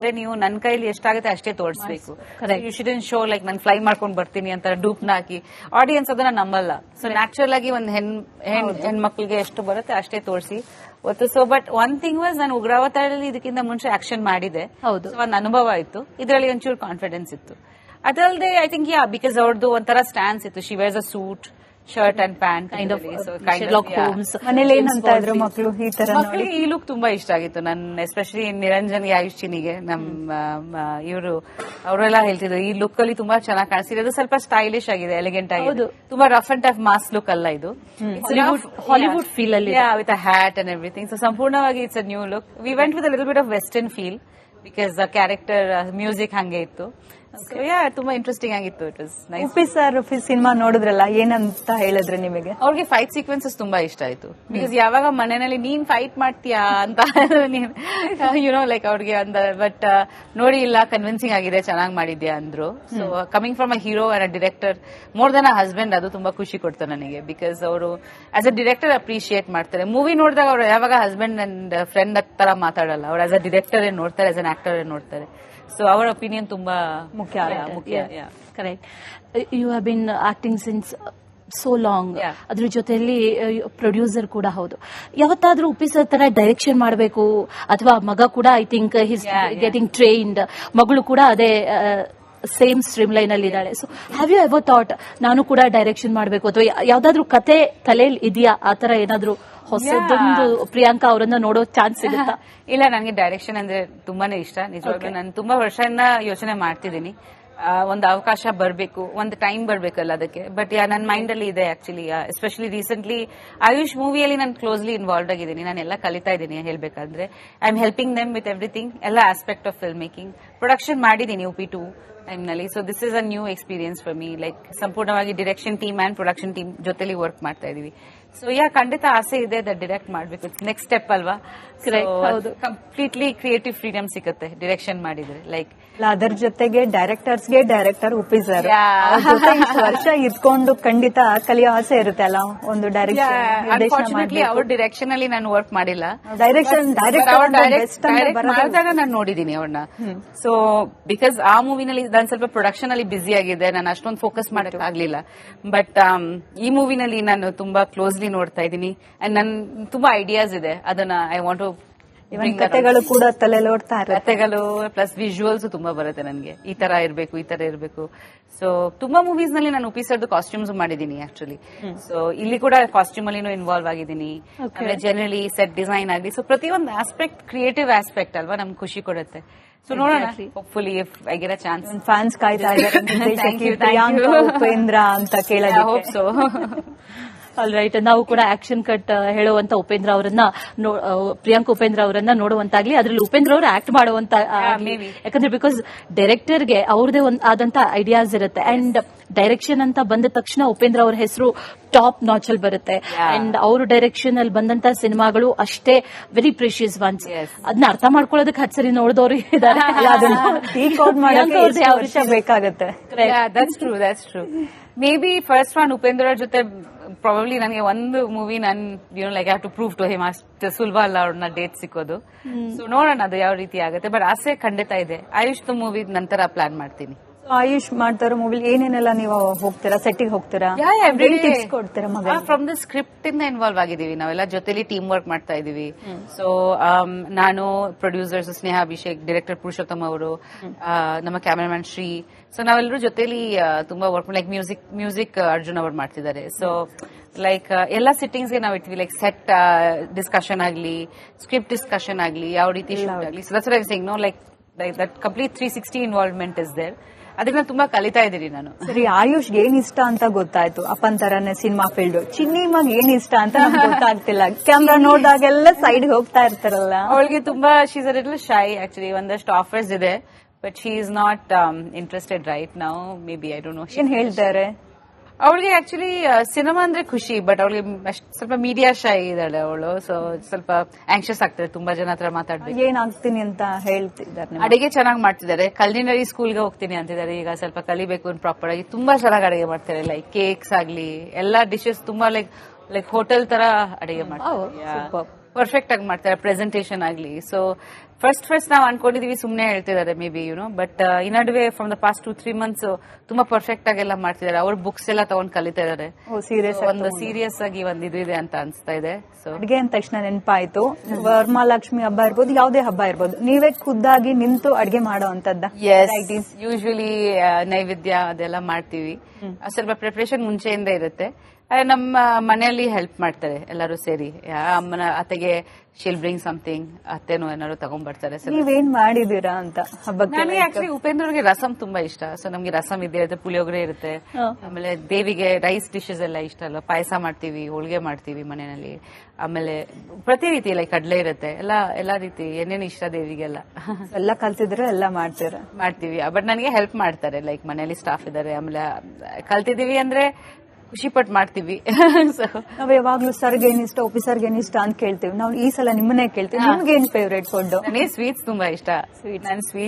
ಆದ್ರೆ ನೀವು ನನ್ನ ಕೈಲಿ ಎಷ್ಟಾಗುತ್ತೆ ಅಷ್ಟೇ ತೋರಿಸಬೇಕು. ಯು ಶುಡಂಟ್ ಶೋ ಲೈಕ್ ನಾನು ಫ್ಲೈ ಮಾಡ್ಕೊಂಡು ಬರ್ತೀನಿ ಅಂತ ಡೂಪ್ನ ಹಾಕಿ ಆಡಿಯನ್ಸ್ ಅದನ್ನ ನಂಬಲ್ಲ. ಸೊ ನ್ಯಾಚುರಲ್ ಆಗಿ ಒಂದು ಹೆಣ್ಮಕ್ಳಿಗೆ ಎಷ್ಟು ಬರುತ್ತೆ ಅಷ್ಟೇ ತೋರಿಸಿ ಒತ್ತು. So but one thing was ನಾನು ಉಗ್ರಾವತಾರದಲ್ಲಿ ಇದಕ್ಕಿಂತ ಮುಂಚೆ ಆಕ್ಷನ್ ಮಾಡಿದೆ, ಒಂದು ಅನುಭವ ಇತ್ತು, ಇದರಲ್ಲಿ ಒಂಚೂರು ಕಾನ್ಫಿಡೆನ್ಸ್ ಇತ್ತು. ಅದಲ್ಲದೆ ಐ ಥಿಂಕ್ ಬಿಕಾಸ್ ಅವ್ರದ್ದು ಒಂಥರ ಸ್ಟ್ಯಾನ್ಸ್ ಇತ್ತು, she wears a suit, shirt and pant, ಮನೇಲಿ ಏನಂತ ಇದ್ರು ಮಕ್ಕಳು ಈ ತರ? ಮಕ್ಕಳಿಗೆ ಈ ಲುಕ್ ತುಂಬಾ ಇಷ್ಟ ಆಗಿತ್ತು. ನನ್ನ ಎಸ್ಪೆಷಲಿ ನಿರಂಜನ್ಗೆ, ಆಯುಷ್ಚಿನಿಗೆ, ನಮ್ಮ ಇವರು ಅವರೆಲ್ಲ ಹೇಳ್ತಿದ್ರು ಈ ಲುಕ್ ಅಲ್ಲಿ ತುಂಬಾ ಚೆನ್ನಾಗಿ ಕಾಣಿಸ್ತಿದೆ, ಅದು ಸ್ವಲ್ಪ ಸ್ಟೈಲಿಶ್ ಆಗಿದೆ, ಎಲಿಗೆಂಟ್ ಆಗಿದೆ, ತುಂಬಾ rough and tough mass look ಅಲ್ಲ ಇದು, ಹಾಲಿವುಡ್ ಫೀಲ್ ಅಲ್ಲಿ with a hat and everything. So ಸಂಪೂರ್ಣವಾಗಿ it's a new look. We went with a little bit of western feel because the character music ಹಂಗೆ ಇತ್ತು. ತುಂಬಾ interesting ಆಗಿತ್ತು. It was nice. Uppi sir cinema ನೋಡಿದ್ರಲ್ಲ, ಏನಂತ ಹೇಳಿದ್ರೆ ನಿಮಗೆ? ಅವ್ರಿಗೆ ಫೈಟ್ ಸೀಕ್ವೆನ್ಸಸ್ ತುಂಬಾ ಇಷ್ಟ ಆಯ್ತು. ಬಿಕಾಸ್ ಯಾವಾಗ ಮನೆಯಲ್ಲಿ ನೀನ್ ಫೈಟ್ ಮಾಡ್ತೀಯಾ ಅಂತ ಯುನೋ ಲೈಕ್ ಅವ್ರಿಗೆ ಅಂದ, ಬಟ್ ನೋಡಿ ಇಲ್ಲ ಕನ್ವಿನ್ಸಿಂಗ್ ಆಗಿದೆ, ಚೆನ್ನಾಗಿ ಮಾಡಿದ್ಯಾ ಅಂದ್ರು. So coming from a hero and a director more than a husband, ಅದು ತುಂಬಾ ಖುಷಿ ಕೊಡ್ತು ನನಗೆ. ಬಿಕಾಸ್ ಅವರು ಆಸ್ ಅ ಡಿರೆಕ್ಟರ್ ಅಪ್ರಿಶಿಯೇಟ್ ಮಾಡ್ತಾರೆ. ಮೂವಿ ನೋಡಿದಾಗ ಅವ್ರು ಯಾವಾಗ ಹಸ್ಬೆಂಡ್ ಅಂಡ್ ಫ್ರೆಂಡ್ ತರ ಮಾತಾಡಲ್ಲ, ಅವ್ರು ಆಸ್ ಅ ಡಿರೆಕ್ಟರ್ ಏನ್ ನೋಡ್ತಾರೆ, ಆಸ್ ಅನ್ ಆಕ್ಟರ್ ಏನ್ ನೋಡ್ತಾರೆ. ಸೊ ಅವರ ಒಪಿನಿಯನ್ ತುಂಬಾ ಮುಖ್ಯ. Correct. You have been acting since so long. ಅದ್ರ ಜೊತೆಯಲ್ಲಿ ಪ್ರೊಡ್ಯೂಸರ್ ಕೂಡ ಹೌದು. ಯಾವತ್ತಾದ್ರೂ ಉಪ್ಪಿ ಸರ್ ತರ ಡೈರೆಕ್ಷನ್ ಮಾಡಬೇಕು, ಅಥವಾ ಮಗ ಕೂಡ I think he's getting trained, ಮಗಳು ಕೂಡ ಅದೇ ಸೇಮ್ ಸ್ಟ್ರೀಮ್ ಲೈನ್ ಅಲ್ಲಿ ಇದ್ದಾಳೆ. So have you ever thought ನಾನು ಕೂಡ ಡೈರೆಕ್ಷನ್ ಮಾಡಬೇಕು, ಅಥವಾ ಯಾವ್ದಾದ್ರು ಕತೆ ತಲೆಯಲ್ಲಿ ಇದೆಯಾ? ಆತರ ಏನಾದ್ರು ಹೊಸದೊಂದು ಪ್ರಿಯಾಂಕಾ ಅವರನ್ನ ನೋಡೋ ಚಾನ್ಸ್ ಇರುತ್ತಾ? ಇಲ್ಲ, ನನಗೆ ಡೈರೆಕ್ಷನ್ ಅಂದ್ರೆ ತುಂಬಾನೇ ಇಷ್ಟ. ನಿಜವಾಗ್ಲೂ ನಾನು ತುಂಬಾ ವರ್ಷದಿಂದ ಯೋಚನೆ ಮಾಡ್ತಿದ್ದೀನಿ, ಒಂದು ಅವಕಾಶ ಬರಬೇಕು, ಒಂದು ಟೈಮ್ ಬರಬೇಕಲ್ಲ ಅದಕ್ಕೆ. ಬಟ್ ನನ್ನ ಮೈಂಡ್ ಅಲ್ಲಿ ಇದೆ ಆಕ್ಚುಲಿ. ಎಸ್ಪೆಷಲಿ ರೀಸೆಂಟ್ಲಿ ಆಯುಷ್ ಮೂವಿಯಲ್ಲಿ ನಾನು ಕ್ಲೋಸ್ಲಿ ಇನ್ವಾಲ್ವ್ ಆಗಿದ್ದೀನಿ. ನಾನು ಎಲ್ಲ ಕಲಿತಾ ಇದ್ದೀನಿ ಹೇಳ್ಬೇಕಂದ್ರೆ. I am helping them with everything, ಎಲ್ಲ aspect of film making. Production ಮಾಡಿದ್ದೀನಿ UP2 ಟೈಮ್ನಲ್ಲಿ. So this is a new experience for me. Like ಸಂಪೂರ್ಣವಾಗಿ direction team and production team ಜೊತೆಲಿ ವರ್ಕ್ ಮಾಡ್ತಾ ಇದೀವಿ. ಸೊ ಖಂಡಿತ ಆಸೆ ಇದೆ ಡೈರೆಕ್ಟ್ ಮಾಡಬೇಕು. ನೆಕ್ಸ್ಟ್ ಸ್ಟೆಪ್ ಅಲ್ವಾ? ಕಂಪ್ಲೀಟ್ಲಿ ಕ್ರಿಯೇಟಿವ್ ಫ್ರೀಡಮ್ ಸಿಗುತ್ತೆ ಡೈರೆಕ್ಷನ್ ಮಾಡಿದ್ರೆ. ಲೈಕ್ ಅದರ ಜೊತೆಗೆ ಡೈರೆಕ್ಟರ್ಸ್ಗೆ ಡೈರೆಕ್ಟರ್ ಉಪ್ಪಿ ಸರ್ ವರ್ಷ ಇದ್ಕೊಂಡು ಖಂಡಿತ ಕಲಿಯೋ ಆಸೆ ಇರುತ್ತೆ ಅಲ್ಲ, ಒಂದು ಅನ್ಫಾರ್ಚುನೇಟ್ಲಿ ಅವ್ರ ಡೈರೆಕ್ಷನ್ ಅಲ್ಲಿ ನಾನು ವರ್ಕ್ ಮಾಡಿಲ್ಲ. ಮಾಡಿದಾಗ ನಾನು ನೋಡಿದೀನಿ ಅವ್ರನ್ನ. ಸೊ ಬಿಕಾಸ್ ಆ ಮೂವಿನಲ್ಲಿ ನಾನು ಸ್ವಲ್ಪ ಪ್ರೊಡಕ್ಷನ್ ಅಲ್ಲಿ ಬ್ಯುಸಿ ಆಗಿದೆ, ನಾನು ಅಷ್ಟೊಂದು ಫೋಕಸ್ ಮಾಡಕ್ ಆಗ್ಲಿಲ್ಲ. ಬಟ್ ಈ ಮೂವಿನಲ್ಲಿ ನಾನು ತುಂಬಾ ಕ್ಲೋಸ್ಲಿ ನೋಡ್ತಾ ಇದ್ದೀನಿ. ಅಂಡ್ ನನ್ ತುಂಬಾ ಐಡಿಯಾಸ್ ಇದೆ, ಅದನ್ನ ಐ ವಾಂಟ್ ಟು ಕತೆಗಳು ಕೂಡ ತಲೆಯಲ್ಲಿ ಓಡ್ತಾ ಇರುತ್ತೆ. ಕತೆಗಳು ಪ್ಲಸ್ ವಿಜುವಲ್ಸ್ ತುಂಬಾ ಬರುತ್ತೆ ನನಗೆ, ಈ ತರ ಇರಬೇಕು, ಈ ತರ ಇರಬೇಕು. ಸೊ ತುಂಬಾ ಮೂವೀಸ್ ನಲ್ಲಿ ನಾನು ಉಪ್ಪಿ ಸರ್ದು ಕಾಸ್ಟ್ಯೂಮ್ಸ್ ಮಾಡಿದ್ದೀನಿ ಆಕ್ಚುಲಿ. ಸೊ ಇಲ್ಲಿ ಕೂಡ ಕಾಸ್ಟ್ಯೂಮ್ ಅಲ್ಲಿ ಇನ್ವಾಲ್ವ್ ಆಗಿದ್ದೀನಿ. ಆಮೇಲೆ ಜನರಲಿ ಸೆಟ್ ಡಿಸೈನ್ ಆಗಲಿ. ಸೊ ಪ್ರತಿಯೊಂದು ಆಸ್ಪೆಕ್ಟ್ ಕ್ರಿಯೇಟಿವ್ ಆಸ್ಪೆಕ್ಟ್ ಅಲ್ವಾ, ನಮ್ಗೆ ಖುಷಿ ಕೊಡುತ್ತೆ. ಸೊ ನೋಡೋಣ, hopefully if I get a chance. Fans ಕಾಯ್ತಾ ಇದ್ದಾರೆ ಉಪೇಂದ್ರ ಅಂತ ಕೇಳೋದು. Hope so. All right. ನಾವು ಕೂಡ ಆಕ್ಷನ್ ಕಟ್ ಹೇಳುವಂತ ಉಪೇಂದ್ರ ಅವರನ್ನ, ಪ್ರಿಯಾಂಕಾ ಉಪೇಂದ್ರ ಅವರನ್ನ ನೋಡುವಂತಾಗ್ಲಿ, ಅದ್ರಲ್ಲಿ ಉಪೇಂದ್ರ ಅವರು ಆಕ್ಟ್ ಮಾಡುವಂತ, ಯಾಕಂದ್ರೆ ಬಿಕಾಸ್ ಡೈರೆಕ್ಟರ್ಗೆ ಅವ್ರದೇ ಆದಂತ ಐಡಿಯಾಸ್ ಇರುತ್ತೆ. ಅಂಡ್ ಡೈರೆಕ್ಷನ್ ಅಂತ ಬಂದ ತಕ್ಷಣ ಉಪೇಂದ್ರ ಅವ್ರ ಹೆಸರು ಟಾಪ್ ನಾಚ್ ಅಲ್ಲಿ ಬರುತ್ತೆ. ಅಂಡ್ ಅವರು ಡೈರೆಕ್ಷನ್ ಅಲ್ಲಿ ಬಂದಂತ ಸಿನಿಮಾಗಳು ಅಷ್ಟೇ ವೆರಿ ಪ್ರೆಷಿಯಸ್ ಒನ್ಸ್. ಅದನ್ನ ಅರ್ಥ ಮಾಡ್ಕೊಳ್ಳೋದಕ್ಕೆ ಹಚ್ಚರಿ ನೋಡಿದವರು ಇದ್ದಾರೆ, ಬೇಕಾಗುತ್ತೆ. That's true. May be first one Upendra ಜೊತೆ ಪ್ರಾಬಬ್ಲಿ ನನಗೆ ಒಂದು ಮೂವಿ ನಾನು like have to prove to him, ಅಷ್ಟು ಸುಲಭ ಅಲ್ಲ ಅವ್ರನ್ನ ಡೇಟ್ ಸಿಕ್ಕೋದು. ಸೊ ನೋಡೋಣ ಅದು ಯಾವ ರೀತಿ ಆಗುತ್ತೆ. ಬಟ್ ಆಸೆ ಖಂಡಿತ ಇದೆ. ಆಯುಷ್ ಮೂವಿ ನಂತರ ಪ್ಲಾನ್ ಮಾಡ್ತೀನಿ. ಆಯುಷ್ ಮಾಡ್ತಾರೋ ಮೂವಿಲಿ ಏನೇನೆಲ್ಲ ನೀವು ಹೋಗ್ತೀರಾ, ಸೆಟ್ಟಿಗೆ ಹೋಗ್ತೀರಾ, ಕೊಡ್ತೀರಾ? ಫ್ರಮ್ ದ ಸ್ಕ್ರಿಪ್ಟ್ ಇಂದ ಇನ್ವಾಲ್ವ್ ಆಗಿದೀವಿ ನಾವೆಲ್ಲ, ಜೊತೆಲಿ ಟೀಮ್ ವರ್ಕ್ ಮಾಡ್ತಾ ಇದೀವಿ. ಸೊ ನಾನು, ಪ್ರೊಡ್ಯೂಸರ್ಸ್ ಸ್ನೇಹ ಅಭಿಷೇಕ್, ಡೈರೆಕ್ಟರ್ ಪುರುಷೋತ್ತಮ್ ಅವರು, ನಮ್ಮ ಕ್ಯಾಮರಾಮನ್ ಶ್ರೀ. ಸೊ ನಾವೆಲ್ಲರೂ ಜೊತೆಲಿ ತುಂಬಾ ವರ್ಕ್, ಲೈಕ್ ಮ್ಯೂಸಿಕ್ ಅರ್ಜುನ್ ಅವರು ಮಾಡ್ತಿದ್ದಾರೆ. ಸೊ ಲೈಕ್ ಎಲ್ಲಾ ಸಿಟ್ಟಿಂಗ್ಸ್ಗೆ ನಾವು ಇಟ್ವಿ, ಲೈಕ್ ಸೆಟ್ ಡಿಸ್ಕಷನ್ ಆಗ್ಲಿ, ಸ್ಕ್ರಿಪ್ಟ್ ಡಿಸ್ಕಷನ್ ಆಗ್ಲಿ, ಯಾವ ರೀತಿ ಶೂಟ್ ಆಗ್ಲಿ. So that's what I am saying, no like that complete 360 involvement is there. ಅದನ್ನ ತುಂಬಾ ಕಲಿತಾ ಇದ್ದೀರಿ ನಾನು. ಸರಿ, ಆಯುಷ್ಗೆ ಏನ್ ಇಷ್ಟ ಅಂತ ಗೊತ್ತಾಯ್ತು, ಅಪ್ಪನ್ ತರಾನೇ ಸಿನಿಮಾ ಫೀಲ್ಡ್. ಚಿನ್ನಿಮಾಗ್ ಏನ್ ಇಷ್ಟ ಅಂತ ಗೊತ್ತಾಗ್ತಿಲ್ಲ, ಕ್ಯಾಮ್ರಾ ನೋಡಿದಾಗೆಲ್ಲ ಸೈಡ್ ಹೋಗ್ತಾ ಇರ್ತಾರಲ್ಲ. ಅವಳಿಗೆ ತುಂಬಾ ಶೀಸ್ ಅ ಲಿಟಲ್ ಶೈ ಆಕ್ಚುಲಿ. ಒಂದಷ್ಟು ಆಫರ್ಸ್ ಇದೆ, but she is not interested right now. May be I don't know ಏನ್ ಹೇಳ್ತಾರೆ. ಅವಳಿಗೆ ಆಕ್ಚುಲಿ ಸಿನಿಮಾ ಅಂದ್ರೆ ಖುಷಿ, ಬಟ್ ಅವಳಿಗೆ ಸ್ವಲ್ಪ ಮೀಡಿಯಾ ಶೈ ಇದ್ದಾಳೆ ಅವಳು. ಸೊ ಸ್ವಲ್ಪ ಆಂಕ್ಷಿಯಸ್ ಆಗ್ತಾರೆ ತುಂಬಾ ಜನ ಹತ್ರ ಮಾತಾಡ್ಬೇಕು. ಏನಾಗ್ತೀನಿ ಅಂತ ಹೇಳ್ತಿದ್ದಾರೆ. ಅಡಿಗೆ ಚೆನ್ನಾಗಿ ಮಾಡ್ತಿದ್ದಾರೆ, ಕಲಿನರಿ ಸ್ಕೂಲ್ಗೆ ಹೋಗ್ತೀನಿ ಅಂತಿದ್ದಾರೆ. ಈಗ ಸ್ವಲ್ಪ ಕಲಿಬೇಕು ಪ್ರಾಪರ್ ಆಗಿ. ತುಂಬಾ ಚೆನ್ನಾಗಿ ಅಡಿಗೆ ಮಾಡ್ತಾರೆ, ಲೈಕ್ ಕೇಕ್ಸ್ ಆಗ್ಲಿ, ಎಲ್ಲಾ ಡಿಶಸ್ ತುಂಬಾ ಲೈಕ್ ಹೋಟೆಲ್ ತರ ಅಡಿಗೆ ಮಾಡ್ತಾರೆ. ಪರ್ಫೆಕ್ಟ್ ಆಗಿ ಮಾಡ್ತಾರೆ, ಪ್ರೆಸೆಂಟೇಷನ್ ಆಗ್ಲಿ. ಸೊ ಫಸ್ಟ್ ನಾವು ಅನ್ಕೊಂಡಿದೀವಿ ಸುಮ್ನೆ ಹೇಳ್ತಿದ್ದಾರೆ ಮೇ ಬಿ ಬಟ್ ಈ ನಡುವೆ ಫ್ರಮ್ ದ ಪಾಸ್ಟ್ 2-3 months ತುಂಬಾ ಪರ್ಫೆಕ್ಟ್ ಆಗೆಲ್ಲ ಮಾಡ್ತಿದ್ದಾರೆ. ಅವ್ರ ಬುಕ್ಸ್ ಎಲ್ಲ ತಗೊಂಡ್ ಕಲಿತಾ ಇದಾರೆ. ಒಂದು ಸೀರಿಯಸ್ ಆಗಿ ಒಂದು ಇದು ಇದೆ ಅಂತ ಅನ್ಸ್ತಾ ಇದೆ. ಸೊ ಅಡ್ಗೆ ಅಂದ ತಕ್ಷಣ ನೆನಪಾಯ್ತು, ವರಮಹಾಲಕ್ಷ್ಮಿ ಹಬ್ಬ ಇರ್ಬೋದು, ಯಾವುದೇ ಹಬ್ಬ ಇರ್ಬೋದು, ನೀವೇ ಖುದ್ದಾಗಿ ನಿಂತು ಅಡ್ಗೆ ಮಾಡೋ ಅಂತದ್ದ? ಯೂಶುವಲಿ ನೈವೇದ್ಯ ಅದೆಲ್ಲ ಮಾಡ್ತೀವಿ. ಸ್ವಲ್ಪ ಪ್ರಿಪರೇಷನ್ ಮುಂಚೆಯಿಂದ ಇರುತ್ತೆ. ನಮ್ಮ ಮನೆಯಲ್ಲಿ ಹೆಲ್ಪ್ ಮಾಡ್ತಾರೆ ಎಲ್ಲರೂ ಸೇರಿ. ಅಮ್ಮನ ಅತ್ತೆಗೆ ಶಿಲ್ ಬ್ರಿಂಗ್ ಸಮಥಿಂಗ್, ಅತ್ತೆನೂ ಏನಾದ್ರು ತಗೊಂಡ್ಬರ್ತಾರೆ. ನೀವೇನ್ ಮಾಡಿದೀರಾ ಅಂತ ಹಬ್ಬಕ್ಕೆ? ನನಗೆ ಆಕ್ಚುಲಿ ಉಪೇಂದ್ರ ಅವ್ರಿಗೆ ರಸಂ ತುಂಬಾ ಇಷ್ಟ. ಸೊ ನಮ್ಗೆ ರಸಂ ಇದ್ದೇ ಇರುತ್ತೆ, ಪುಳಿಯೋಗರೆ ಇರುತ್ತೆ. ಆಮೇಲೆ ದೇವಿಗೆ ರೈಸ್ ಡಿಶಸ್ ಎಲ್ಲ ಇಷ್ಟ ಅಲ್ಲ, ಪಾಯಸ ಮಾಡ್ತೀವಿ, ಹೋಳಿಗೆ ಮಾಡ್ತೀವಿ ಮನೆಯಲ್ಲಿ. ಆಮೇಲೆ ಪ್ರತಿ ರೀತಿ ಲೈಕ್ ಕಡಲೆ ಇರುತ್ತೆ, ಎಲ್ಲಾ ರೀತಿ ಏನೇನು ಇಷ್ಟ ದೇವಿಗೆಲ್ಲ ಎಲ್ಲ ಕಲ್ತಿದ್ರೆ ಎಲ್ಲ ಮಾಡ್ತೀವಿ. ಬಟ್ ನನಗೆ ಹೆಲ್ಪ್ ಮಾಡ್ತಾರೆ, ಲೈಕ್ ಮನೆಯಲ್ಲಿ ಸ್ಟಾಫ್ ಇದಾರೆ. ಆಮೇಲೆ ಕಲ್ತಿದೀವಿ ಅಂದ್ರೆ ಖುಷಿ ಪಟ್ಟು ಮಾಡ್ತೀವಿ. ನಾವ್ ಯಾವಾಗ್ಲೂ ಸರ್ಗೆ ಏನಿಷ್ಟ, ಆಫೀಸರ್ಗೆ ಏನಿಷ್ಟ ಅಂತ ಕೇಳ್ತೀವಿ. ನಾವು ಈ ಸಲ ನಿಮ್ಮನ್ನೇ ಕೇಳ್ತೀವಿ, ನಿಮ್ಗೆ ಏನ್ ಫೇವ್ರೇಟ್ ಫುಡ್? ನನಗೆ ಸ್ವೀಟ್ಸ್ ತುಂಬಾ ಇಷ್ಟ. ನಾನು ಸ್ವೀಟ್